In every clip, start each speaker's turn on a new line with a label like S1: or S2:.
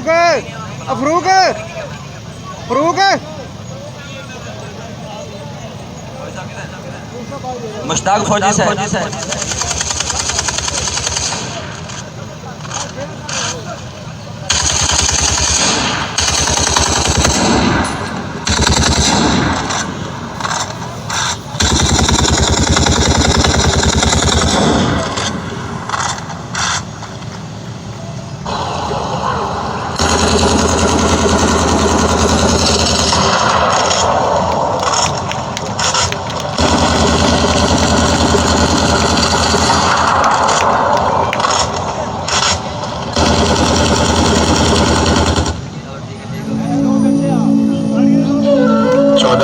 S1: फरूक फरूक फरूक
S2: मुश्ताक फौजी साहब।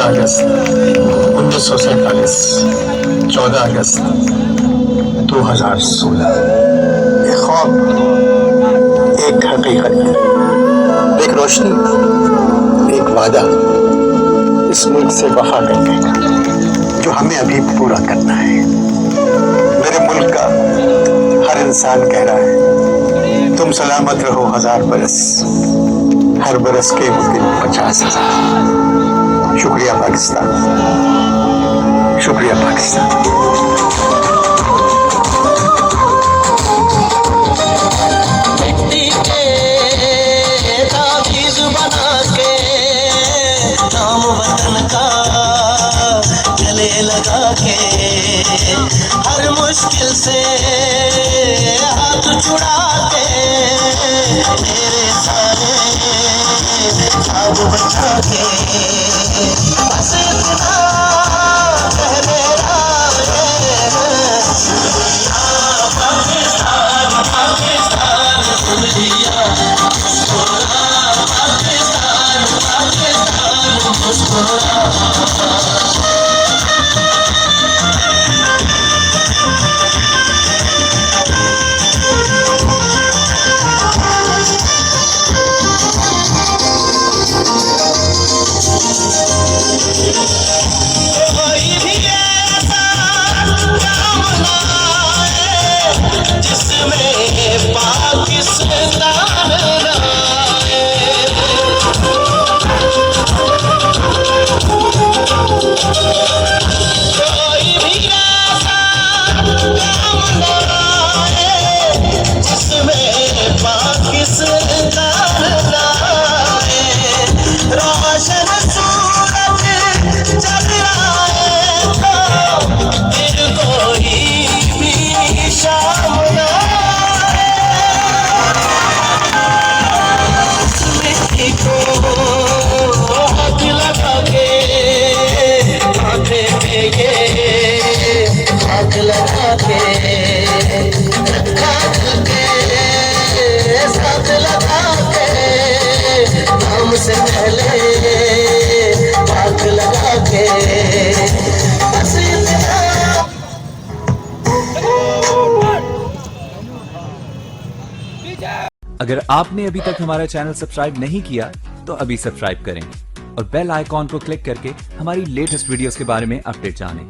S3: अगस्त 1947, 14 अगस्त 2016। एक ख्वाब, एक हकीकत, एक रोशनी, एक वादा इस मुल्क से वफा करने का जो हमें अभी पूरा करना है। मेरे मुल्क का हर इंसान कह रहा है तुम सलामत रहो 1000 बरस, हर बरस के वो दिन 50,000। शुक्रिया पाकिस्तान, शुक्रिया पाकिस्तान।
S4: मिट्टी के ताबीज़ बना के नाम वतन का गले लगा के हर मुश्किल से हाथ छुड़ा के मेरे सारे ख्वाब बचा के बस इतना कह मेरा पाकिस्तान पाकिस्तान दुनिया मुस्कुरा, पाकिस्तान पाकिस्तान मुस्कुरा। कोई भी ऐसा काम लाए जिसमें पाकिस्तान लाए, कोई भी ऐसा काम लाए जिसमें पाकिस्तान लाए, रोशन सूरज जग आए तो फिर कोई भी शाम न आए। मिट्टी को हाथ लगा के माथे पे ये हाथ लगा के रखा के साथ लगा के नाम से पहले हाथ लगा के बस इतना।
S5: अगर आपने अभी तक हमारा चैनल सब्सक्राइब नहीं किया तो अभी सब्सक्राइब करें और बेल आइकॉन को क्लिक करके हमारी लेटेस्ट वीडियोस के बारे में अपडेट जानें।